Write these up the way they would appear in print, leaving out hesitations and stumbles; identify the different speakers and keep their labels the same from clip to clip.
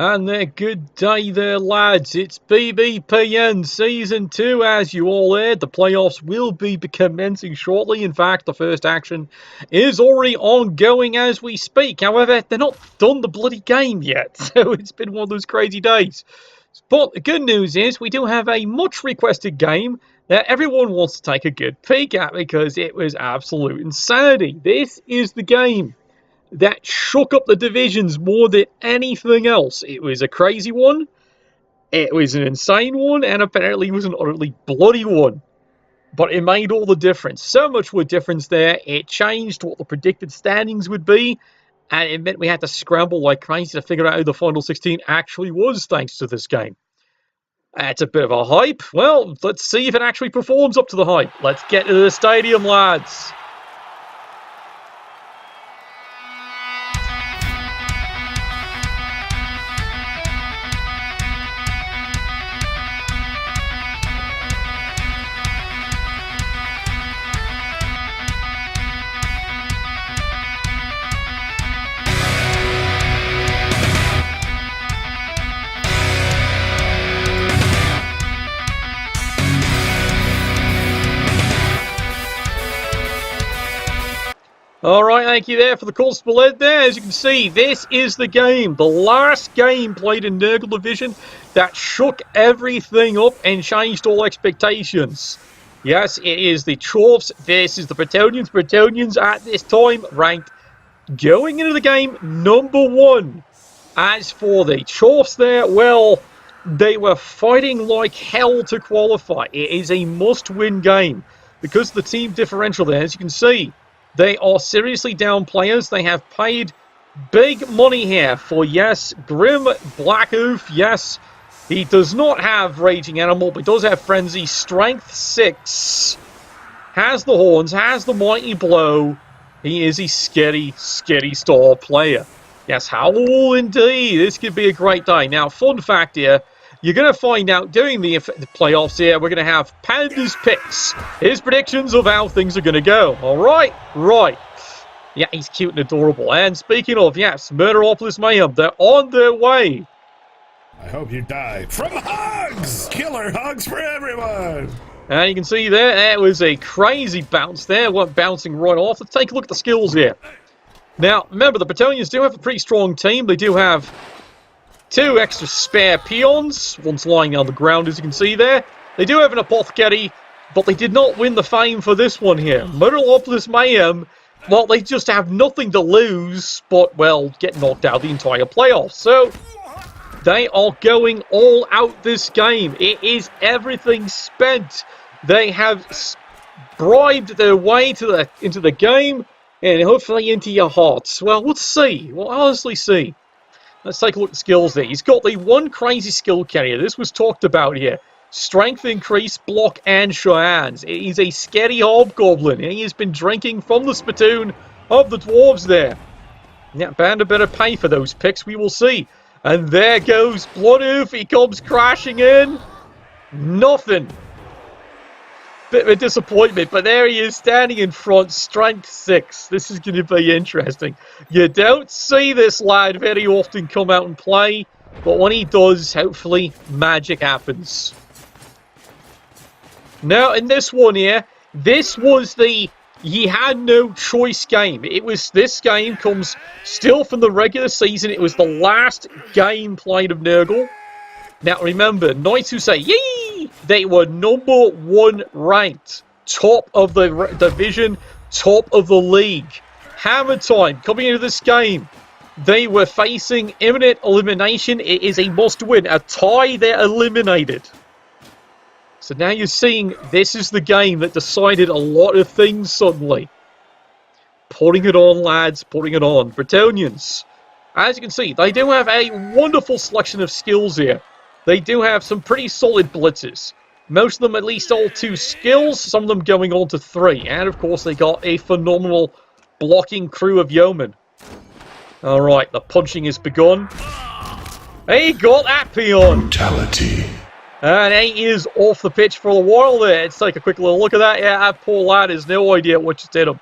Speaker 1: And a good day there, lads. It's BBPN Season 2, as you all heard. The playoffs will be commencing shortly. In fact, the first action is already ongoing as we speak. However, they're not done the bloody game yet, so it's been one of those crazy days. But the good news is we do have a much-requested game that everyone wants to take a good peek at because it was absolute insanity. This is the game that shook up the divisions more than anything else. It was a crazy one, it was an insane one, and apparently it was an utterly bloody one. But it made all the difference. So much of a difference there. It changed what the predicted standings would be, and it meant we had to scramble like crazy to figure out who the final 16 actually was thanks to this game. It's a bit of a hype. Well, let's see if it actually performs up to the hype. Let's get to the stadium, lads. Alright, thank you there for the call split there. As you can see, this is the game. The last game played in Nurgle Division that shook everything up and changed all expectations. Yes, it is the Chorfs versus the Bretonians. Bretonians at this time ranked going into the game #1. As for the Chorfs there, well, they were fighting like hell to qualify. It is a must-win game because of the team differential there, as you can see. They are seriously down players. They have paid big money here for, yes, Grim Blackoof. Yes, he does not have Raging Animal, but he does have Frenzy. Strength 6. Has the horns, has the mighty blow. He is a scary, scary star player. Yes, Howl indeed. This could be a great day. Now, fun fact here. You're going to find out during the playoffs here, we're going to have Panda's picks. His predictions of how things are going to go. All right? Right. Yeah, he's cute and adorable. And speaking of, yes, Murderopolis Mayhem, they're on their way.
Speaker 2: I hope you die from hugs! Killer hugs for everyone!
Speaker 1: And you can see there, it was a crazy bounce there. Went bouncing right off. Let's take a look at the skills here. Now, remember, the Bretonians do have a pretty strong team. They do have 2 extra spare peons, one's lying on the ground as you can see there. They do have an apothecary, but they did not win the fame for this one here. Murderopolis Mayhem, well, they just have nothing to lose, but, well, get knocked out the entire playoffs. So, they are going all out this game. It is everything spent. They have bribed their way to into the game, and hopefully into your hearts. Well, we'll see. We'll honestly see. Let's take a look at skills there. He's got the one crazy skill carrier. This was talked about here. Strength increase, block, and Cheyennes. He's a scary hobgoblin. And he has been drinking from the spittoon of the dwarves there. Yeah, Banda better pay for those picks. We will see. And there goes Bloodhoof. He comes crashing in. Nothing. Bit of a disappointment, but there he is standing in front, strength 6. This is going to be interesting. You don't see this lad very often come out and play, but when he does, hopefully magic happens. Now, in this one here, this was the ye had no choice game. This game comes still from the regular season. It was the last game played of Nurgle. Now, remember, Knights Who Say Yee! They were #1 ranked. Top of the division, top of the league. Hammer time coming into this game. They were facing imminent elimination. It is a must-win. A tie, they're eliminated. So now you're seeing this is the game that decided a lot of things suddenly. Putting it on, lads. Putting it on. Bretonians. As you can see, they do have a wonderful selection of skills here. They do have some pretty solid blitzers. Most of them at least all 2 skills, some of them going on to 3. And of course they got a phenomenal blocking crew of yeomen. Alright, the punching has begun. He got that peon!
Speaker 2: Brutality.
Speaker 1: And he is off the pitch for a while there. Let's take a quick little look at that. Yeah, that poor lad has no idea what just did him.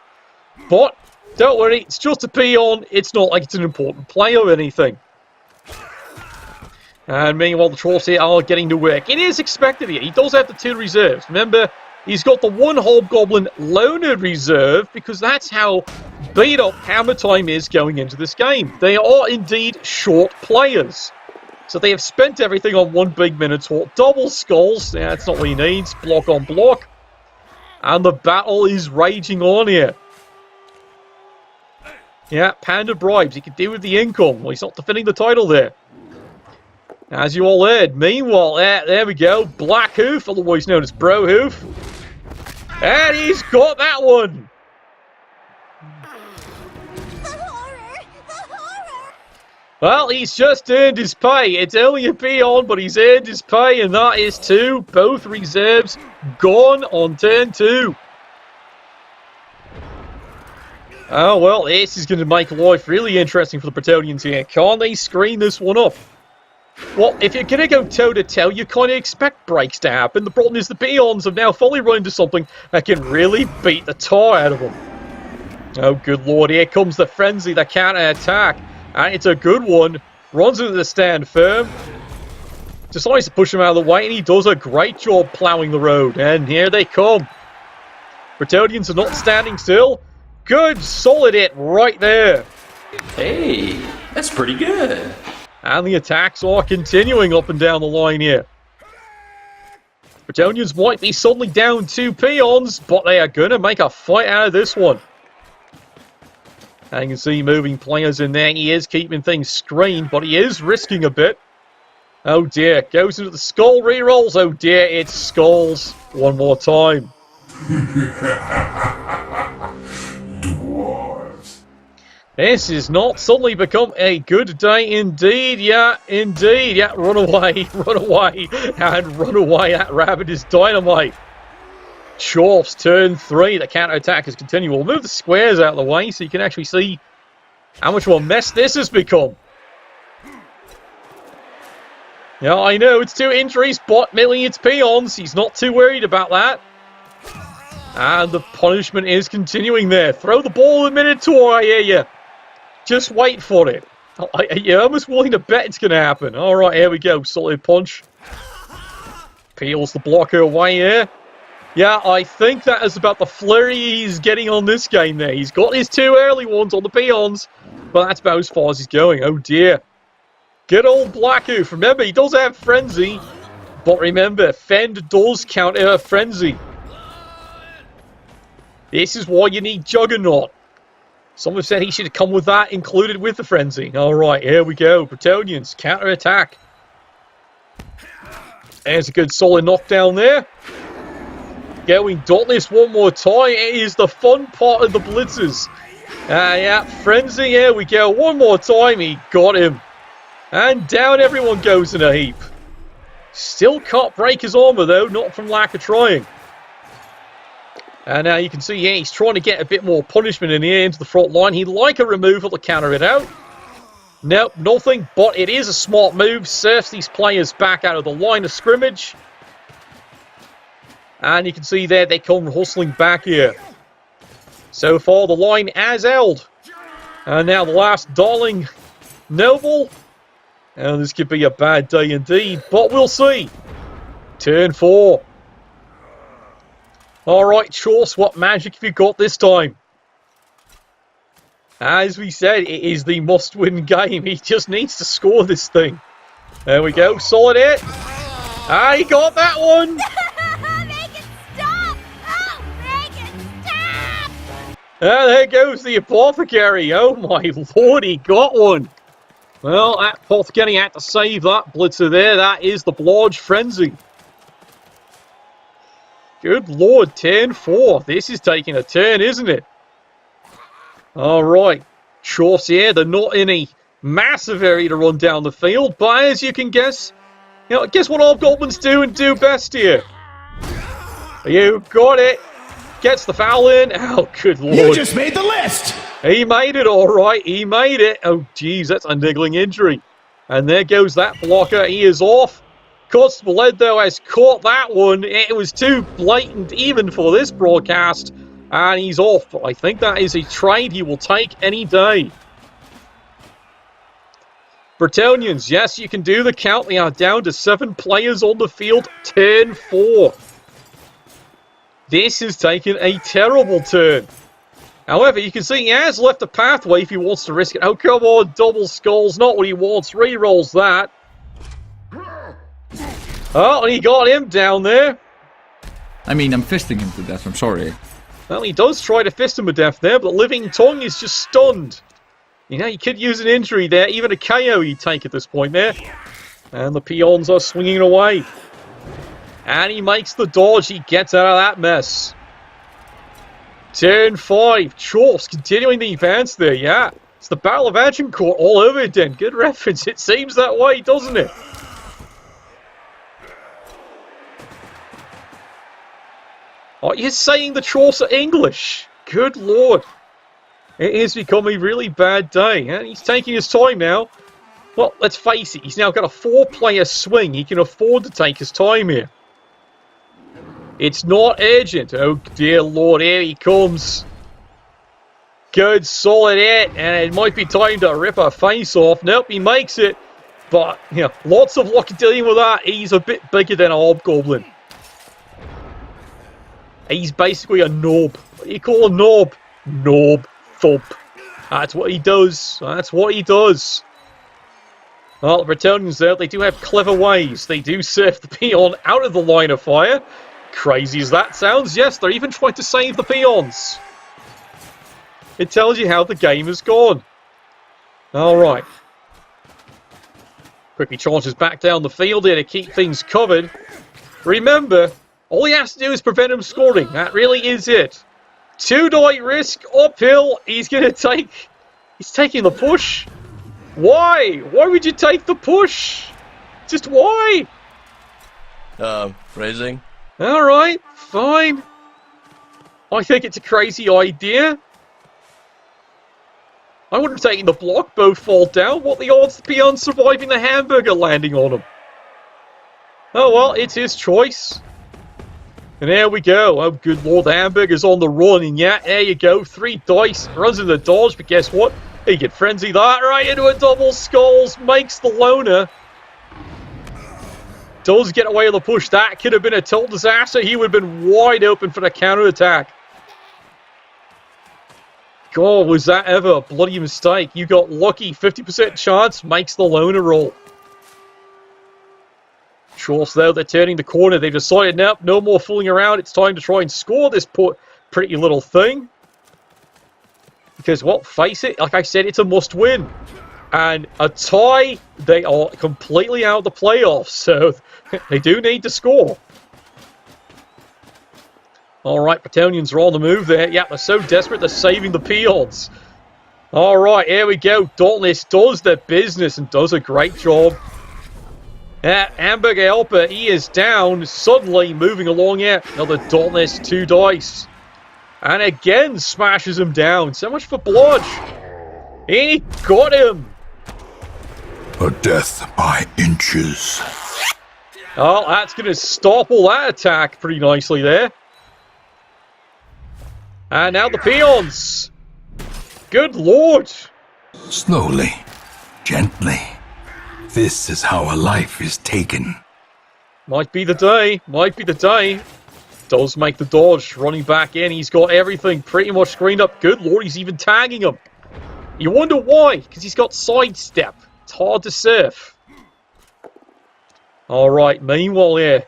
Speaker 1: But, don't worry, it's just a peon. It's not like it's an important play or anything. And meanwhile, the Chorfs here are getting to work. It is expected here. He does have the 2 reserves. Remember, he's got the 1 Hobgoblin loner reserve because that's how beat up Hammer Time is going into this game. They are indeed short players. So they have spent everything on 1 big Minotaur. Double skulls. Yeah, that's not what he needs. Block on block. And the battle is raging on here. Yeah, Panda bribes. He can deal with the income. Well, he's not defending the title there. As you all heard. Meanwhile, there we go. Black Hoof, otherwise known as Bro Hoof. And he's got that one.
Speaker 3: The horror! The horror!
Speaker 1: Well, he's just earned his pay. It's only a peon, but he's earned his pay, and that is 2. Both reserves gone on turn 2. Oh, well, this is going to make life really interesting for the Bretonnians here. Can't they screen this one up? Well, if you're going to go toe-to-toe, you kind of expect breaks to happen. The problem is the peons have now fully run into something that can really beat the tar out of them. Oh, good lord, here comes the frenzy, the counter-attack. And it's a good one. Runs into the stand firm. Decides to push him out of the way, and he does a great job ploughing the road. And here they come. Bretonnians are not standing still. Good, solid hit right there.
Speaker 4: Hey, that's pretty good.
Speaker 1: And the attacks are continuing up and down the line here. Bretonnians might be suddenly down 2 peons, but they are going to make a fight out of this one. And you can see moving players in there. He is keeping things screened, but he is risking a bit. Oh dear, goes into the skull, rerolls. Oh dear, it's skulls one more time. This has not suddenly become a good day indeed. Yeah, indeed. Yeah, run away, run away, and run away. That rabbit is dynamite. Chorfs, turn 3. The counter-attack is continuing. We'll move the squares out of the way so you can actually see how much of a mess this has become. Yeah, I know, it's 2 injuries, but milling its peons. He's not too worried about that. And the punishment is continuing there. Throw the ball a Minotaur, I hear you. Just wait for it. You're almost willing to bet it's going to happen. Alright, here we go. Solid punch. Peels the blocker away here. Yeah, I think that is about the flurry he's getting on this game there. He's got his 2 early ones on the peons, but that's about as far as he's going. Oh dear. Good old Black Hoof. Remember, he does have Frenzy, but remember, Fend does counter Frenzy. This is why you need Juggernaut. Some have said he should have come with that included with the Frenzy. Alright, here we go. Bretonnians, counter-attack. There's a good solid knockdown there. Going Dauntless one more time. It is the fun part of the blitzes. Yeah, Frenzy, here we go. One more time, he got him. And down everyone goes in a heap. Still can't break his armor though, not from lack of trying. And now you can see here, he's trying to get a bit more punishment in here into the front line. He'd like a removal to counter it out. Nope, nothing, but it is a smart move. Surfs these players back out of the line of scrimmage. And you can see there, they come hustling back here. So far, the line has held. And now the last Darling Noble. And this could be a bad day indeed, but we'll see. Turn 4. Alright, Chorfs, what magic have you got this time? As we said, it is the must-win game. He just needs to score this thing. There we go, solid hit. Ah, he got that one!
Speaker 3: Make it stop! Oh, make it stop!
Speaker 1: And there goes the Apothecary. Oh my lord, he got one. Well, that Apothecary had to save that blitzer there. That is the Blodge Frenzy. Good lord, turn 4. This is taking a turn, isn't it? Alright. Chorfs here, they're not in a massive area to run down the field, but as you can guess, guess what all goblins do and do best here. You got it. Gets the foul in. Oh, good lord.
Speaker 2: You just made the list!
Speaker 1: He made it, alright. He made it. Oh, geez, that's a niggling injury. And there goes that blocker. He is off. Constable Ed, though, has caught that one. It was too blatant even for this broadcast. And he's off. But I think that is a trade he will take any day. Bretonians, yes, you can do the count. They are down to 7 players on the field. Turn 4. This has taken a terrible turn. However, you can see he has left a pathway if he wants to risk it. Oh, come on, double skulls. Not what he wants. Rerolls that. Oh, and he got him down there.
Speaker 5: I mean, I'm fisting him to death, I'm sorry.
Speaker 1: Well, he does try to fist him to death there, but Living Tongue is just stunned. You know, you could use an injury there. Even a KO you'd take at this point there. And the peons are swinging away. And he makes the dodge. He gets out of that mess. Turn 5. Chorfs continuing the advance there, yeah. It's the Battle of Agincourt all over again. Good reference. It seems that way, doesn't it? Oh, you're saying the Chorfs are English? Good lord. It has become a really bad day. And he's taking his time now. Well, let's face it. He's now got a 4-player swing. He can afford to take his time here. It's not urgent. Oh, dear lord. Here he comes. Good, solid hit. And it might be time to rip a face off. Nope, he makes it. But, you know, lots of luck dealing with that. He's a bit bigger than a hobgoblin. He's basically a knob. What do you call a knob? Knob. Thump. That's what he does. That's what he does. Well, the Bretonians there, they do have clever ways. They do surf the peon out of the line of fire. Crazy as that sounds, yes, they're even trying to save the peons. It tells you how the game has gone. Alright. Quickly charges back down the field here to keep things covered. Remember, all he has to do is prevent him scoring. That really is it. 2-die risk, uphill. He's taking the push. Why? Why would you take the push? Just why?
Speaker 6: Phrasing.
Speaker 1: Alright, fine. I think it's a crazy idea. I would have taken the block, both fall down. What the odds of the peon surviving the hamburger landing on him? Oh well, it's his choice. And there we go. Oh, good lord, the hamburger's on the run. And yeah, there you go. 3 dice. Runs in the dodge, but guess what? He can frenzy that right into a double skulls. Makes the loner. Does get away with the push. That could have been a total disaster. He would have been wide open for the counterattack. God, was that ever a bloody mistake? You got lucky. 50% chance. Makes the loner roll. Chorfs, though, they're turning the corner. They've decided, nope, no more fooling around. It's time to try and score this pretty little thing. Because, well, face it, like I said, it's a must-win. And a tie, they are completely out of the playoffs. So, they do need to score. Alright, Bretonians are on the move there. Yeah, they're so desperate, they're saving the peons. Alright, here we go. Dauntless does their business and does a great job. Hamburger Helper, he is down, suddenly moving along here. Another Dauntless, 2 dice. And again, smashes him down. So much for Blodge. He got him.
Speaker 2: A death by inches.
Speaker 1: Oh, that's going to stop all that attack pretty nicely there. And now the peons. Good lord.
Speaker 2: Slowly, gently. This is how a life is taken.
Speaker 1: Might be the day. Might be the day. Does make the dodge. Running back in. He's got everything pretty much screened up. Good lord, he's even tagging him. You wonder why? Because he's got sidestep. It's hard to surf. Alright, meanwhile here.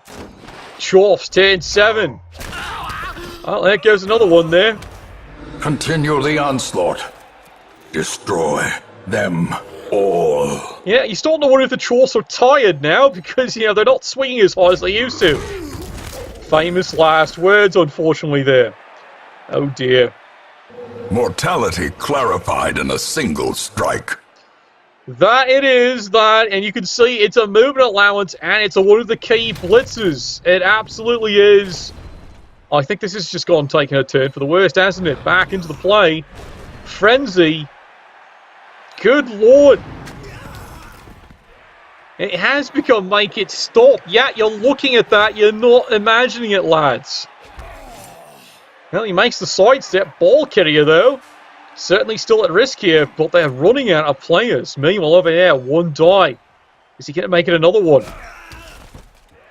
Speaker 1: Chorfs, turn 7. Oh, there goes another one there.
Speaker 2: Continue the onslaught. Destroy them all.
Speaker 1: Yeah, you're starting to wonder if the Chorfs are tired now because, you know, they're not swinging as hard as they used to. Famous last words, unfortunately, there. Oh, dear.
Speaker 2: Mortality clarified in a single strike.
Speaker 1: That it is, that, and you can see it's a movement allowance and it's one of the key blitzes. It absolutely is. I think this has just gone taking a turn for the worst, hasn't it? Back into the play. Frenzy. Good lord. It has become make it stop. Yeah, you're looking at that. You're not imagining it, lads. Well, he makes the sidestep. Ball carrier, though. Certainly still at risk here, but they're running out of players. Meanwhile, over here, one die. Is he going to make it another one?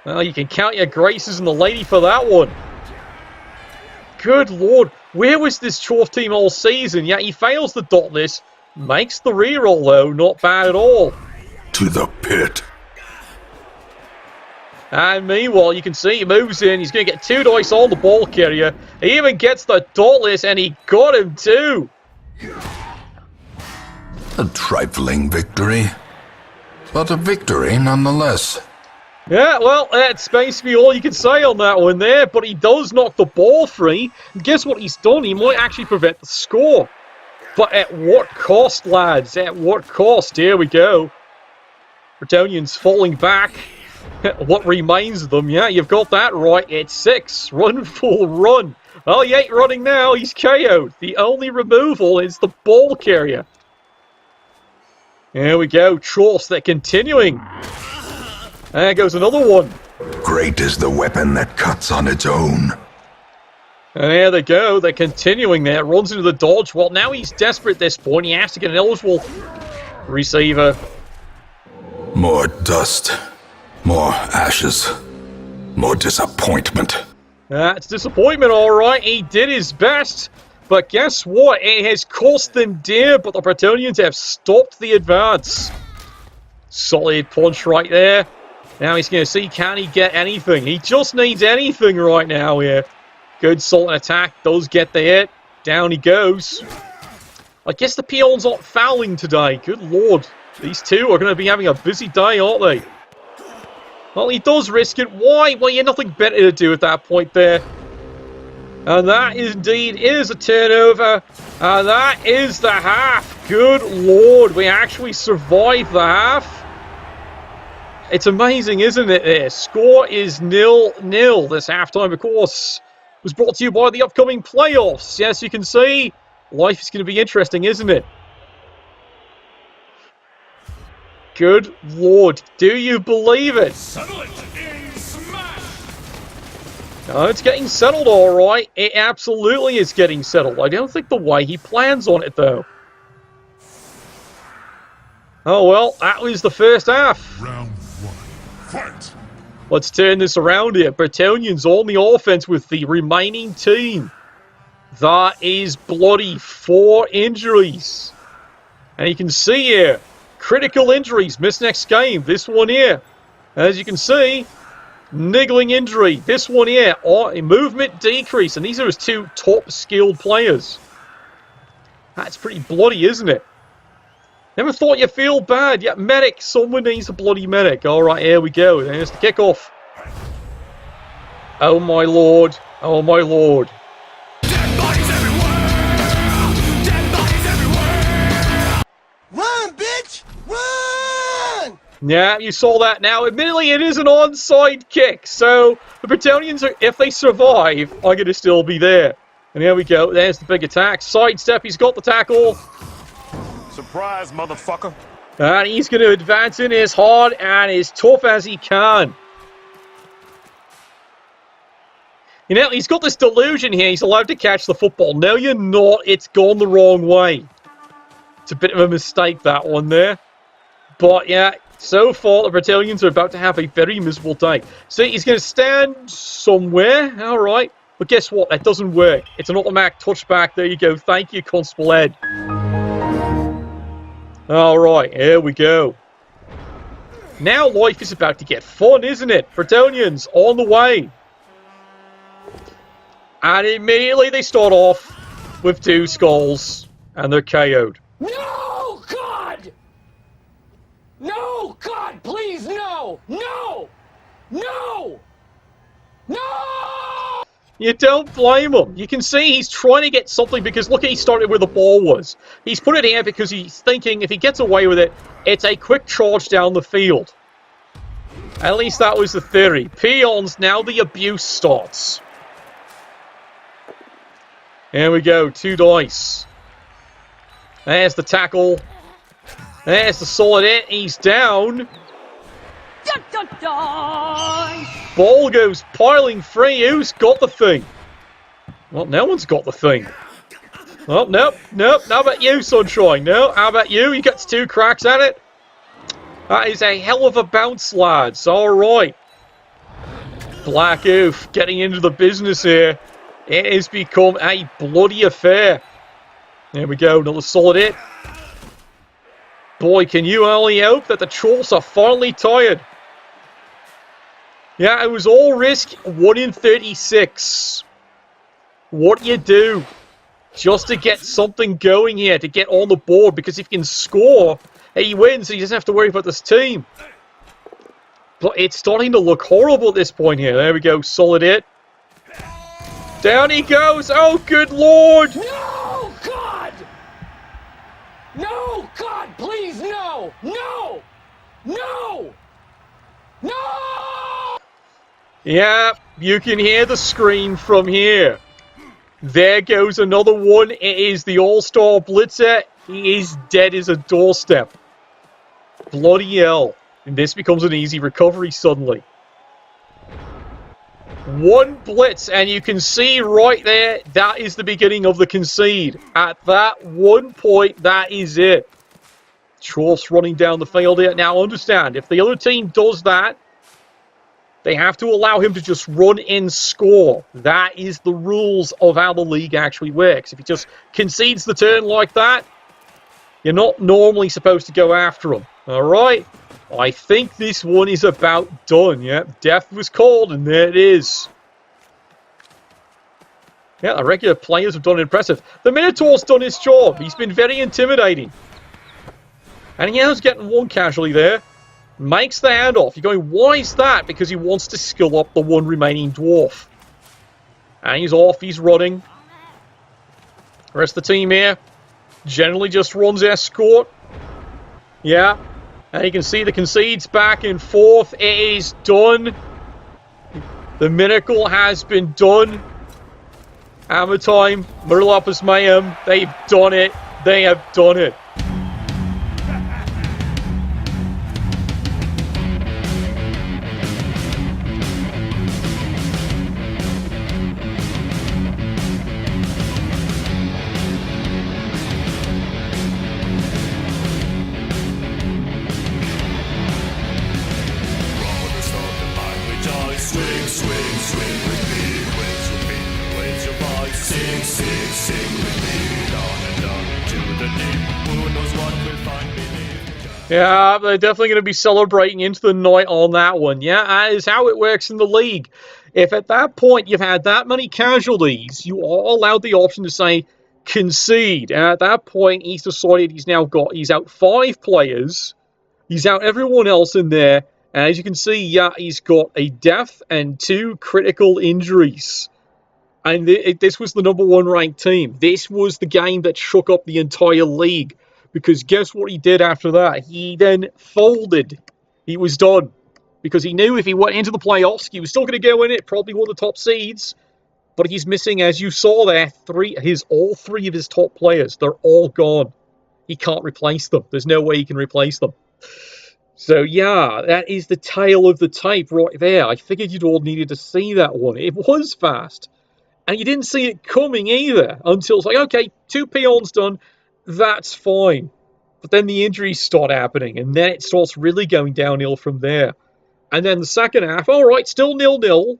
Speaker 1: Well, you can count your graces and the lady for that one. Good lord. Where was this Chorf team all season? Yeah, he fails the dotless. Makes the reroll, though. Not bad at all.
Speaker 2: To the pit.
Speaker 1: And meanwhile, you can see he moves in. He's going to get 2 dice on the ball carrier. He even gets the dotless, and he got him too.
Speaker 2: A trifling victory, but a victory nonetheless.
Speaker 1: Yeah, well, that's basically all you can say on that one there, but he does knock the ball free. And guess what he's done? He might actually prevent the score. But at what cost, lads? At what cost? Here we go. Bretonians falling back. What remains of them? Yeah, you've got that right. It's 6. Run, full run. Well, he ain't running now. He's KO'd. The only removal is the ball carrier. Here we go. Chorfs, they're continuing. There goes another one.
Speaker 2: Great is the weapon that cuts on its own.
Speaker 1: And there they go. They're continuing there. Runs into the dodge. Well, now he's desperate at this point. He has to get an eligible receiver.
Speaker 2: More dust. More ashes. More disappointment.
Speaker 1: It's disappointment, all right. He did his best. But guess what? It has cost them dear, but the Bretonians have stopped the advance. Solid punch right there. Now he's going to see, can he get anything? He just needs anything right now here. Good salt attack. Does get the hit. Down he goes. I guess the peons aren't fouling today. Good lord. These two are going to be having a busy day, aren't they? Well, he does risk it. Why? Well, you have nothing better to do at that point there. And that indeed is a turnover. And that is the half. Good lord. We actually survived the half. It's amazing, isn't it? There. Score is 0-0. This halftime, of course, was brought to you by the upcoming playoffs. Yes, you can see, life is going to be interesting, isn't it? Good lord. Do you believe it?
Speaker 6: Settle it in smash.
Speaker 1: Oh, it's getting settled, all right. It absolutely is getting settled. I don't think the way he plans on it, though. Oh, well, that was the first half.
Speaker 6: Round 1. Fight.
Speaker 1: Let's turn this around here. Bretonians on the offense with the remaining team. That is bloody 4 injuries. And you can see here, critical injuries. Miss next game. This one here. As you can see, niggling injury. This one here, a movement decrease. And these are his 2 top skilled players. That's pretty bloody, isn't it? Never thought you feel bad. Yeah, medic. Someone needs a bloody medic. All right, here we go. There's the kickoff. Oh, my lord. Oh, my lord.
Speaker 6: Dead bodies everywhere. Dead bodies everywhere.
Speaker 7: Run, bitch! Run!
Speaker 1: Yeah, you saw that now. Admittedly, it is an onside kick. So, the Bretonians, if they survive, are going to still be there. And here we go. There's the big attack. Sidestep. He's got the tackle.
Speaker 6: Surprise, motherfucker.
Speaker 1: And he's going to advance in as hard and as tough as he can. You know, he's got this delusion here. He's allowed to catch the football. No, you're not. It's gone the wrong way. It's a bit of a mistake, that one there. But, yeah, so far, the Bretonians are about to have a very miserable day. See, he's going to stand somewhere. All right. But guess what? That doesn't work. It's an automatic touchback. There you go. Thank you, Constable Ed. Alright, here we go. Now life is about to get fun, isn't it? Bretonians on the way. And immediately they start off with 2 skulls. And they're KO'd.
Speaker 8: No, God! No, God, please, no! No! No! No!
Speaker 1: You don't blame him. You can see he's trying to get something because look, he started where the ball was. He's put it here because he's thinking if he gets away with it, it's a quick charge down the field. At least that was the theory. Peons, now the abuse starts. Here we go, 2 dice. There's the tackle. There's the solid hit. He's down.
Speaker 3: Dun, dun, dun.
Speaker 1: Ball goes piling free. Who's got the thing? Well, no one's got the thing. Oh, nope, nope. How about you, Sunshine? No, how about you? You got 2 cracks at it? That is a hell of a bounce, lads. All right. Black Oof getting into the business here. It has become a bloody affair. There we go, another solid hit. Boy, can you only hope that the Chorfs are finally tired. Yeah, it was all risk, 1 in 36. What do you do? Just to get something going here, to get on the board, because if he can score, he wins, so he doesn't have to worry about this team. But it's starting to look horrible at this point here. There we go, solid hit. Down he goes. Oh, good lord.
Speaker 8: No, God! No, God, please, no! No! No! No!
Speaker 1: Yeah, you can hear the scream from here. There goes another one. It is the All-Star Blitzer. He is dead as a doorstep. Bloody hell. And this becomes an easy recovery suddenly. 1 blitz, and you can see right there, that is the beginning of the concede. At that one point, that is it. Chorfs running down the field here. Now, understand, if the other team does that, they have to allow him to just run and score. That is the rules of how the league actually works. If he just concedes the turn like that, you're not normally supposed to go after him. All right? I think this one is about done. Yeah, death was called, and there it is. Yeah, the regular players have done impressive. The Minotaur's done his job. He's been very intimidating. And he is getting 1 casualty there. Makes the handoff. You're going, why is that? Because he wants to skill up the 1 remaining dwarf. And he's off. He's running. The rest of the team here generally just runs escort. Yeah. And you can see the concedes back and forth. It is done. The miracle has been done. Hammer time. Murderlopus Mayhem. They've done it. They have done it. Yeah, they're definitely going to be celebrating into the night on that one. Yeah, that is how it works in the league. If at that point you've had that many casualties, you are allowed the option to say concede. And at that point, he's decided he's out 5 players. He's out everyone else in there. And as you can see, yeah, he's got a death and 2 critical injuries. And this was the number 1 ranked team. This was the game that shook up the entire league. Because guess what he did after that? He then folded. He was done. Because he knew if he went into the playoffs, he was still going to go in it, probably one of the top seeds. But he's missing, as you saw there, all 3 of his top players. They're all gone. He can't replace them. There's no way he can replace them. So yeah, that is the tale of the tape right there. I figured you'd all needed to see that one. It was fast. And you didn't see it coming either. Until it's like, okay, 2 peons done. That's fine. But then the injuries start happening, and then it starts really going downhill from there. And then the second half, all right, still 0-0.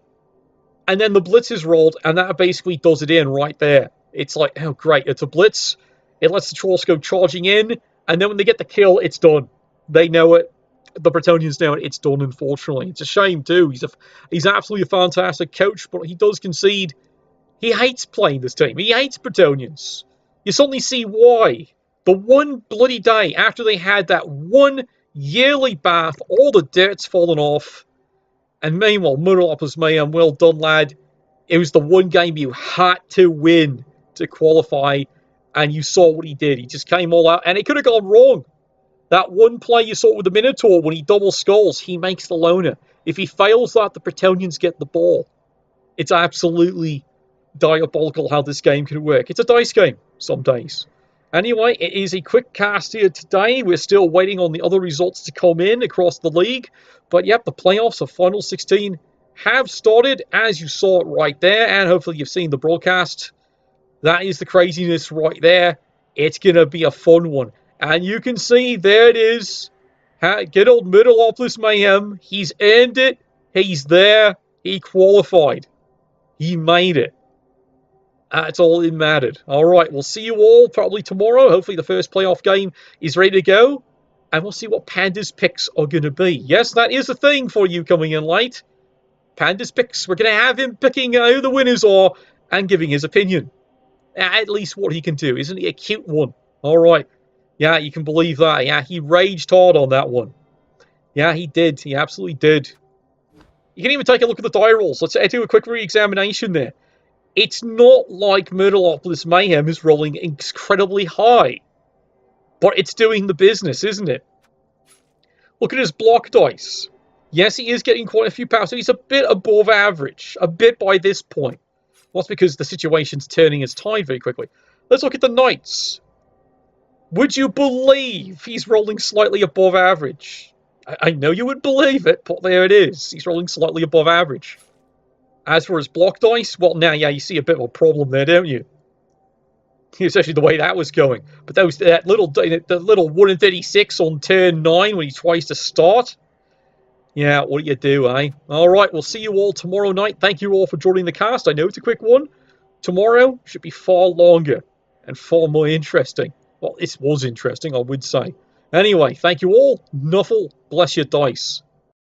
Speaker 1: And then the blitz is rolled, and that basically does it in right there. It's like, oh, great, it's a blitz. It lets the Chorfs go charging in, and then when they get the kill, it's done. They know it. The Bretonians know it. It's done, unfortunately. It's a shame, too. He's absolutely a fantastic coach, but he does concede. He hates playing this team. He hates Bretonians. You suddenly see why. The one bloody day after they had that 1 yearly bath, all the dirt's fallen off. And meanwhile, Murderlopus Mayhem, well done, lad. It was the one game you had to win to qualify. And you saw what he did. He just came all out. And it could have gone wrong. That one play you saw with the Minotaur when he double skulls, he makes the loner. If he fails that, the Bretonians get the ball. It's absolutely diabolical how this game can work. It's a dice game some days. Anyway, it is a quick cast here today. We're still waiting on the other results to come in across the league. But yep, the playoffs of Final 16 have started, as you saw it right there. And hopefully you've seen the broadcast. That is the craziness right there. It's going to be a fun one. And you can see, there it is. Good old Metalopolis Mayhem. He's earned it. He's there. He qualified. He made it. That's all that mattered. All right, we'll see you all probably tomorrow. Hopefully the first playoff game is ready to go. And we'll see what Panda's picks are going to be. Yes, that is a thing for you coming in late. Panda's picks. We're going to have him picking who the winners are and giving his opinion. At least what he can do. Isn't he a cute one? All right. Yeah, you can believe that. Yeah, he raged hard on that one. Yeah, he did. He absolutely did. You can even take a look at the die rolls. Let's do a quick re-examination there. It's not like Metalopolis Mayhem is rolling incredibly high. But it's doing the business, isn't it? Look at his block dice. Yes, he is getting quite a few pounds. So he's a bit above average. A bit by this point. Well, that's because the situation's turning his tide very quickly. Let's look at the Knights. Would you believe he's rolling slightly above average? I know you would believe it, but there it is. He's rolling slightly above average. As for his block dice, well, now, yeah, you see a bit of a problem there, don't you? Especially the way that was going. But that little 1 in 36 on turn 9 when he tries to start. Yeah, what do, eh? All right, we'll see you all tomorrow night. Thank you all for joining the cast. I know it's a quick one. Tomorrow should be far longer and far more interesting. Well, it was interesting, I would say. Anyway, thank you all. Nuffle, bless your dice.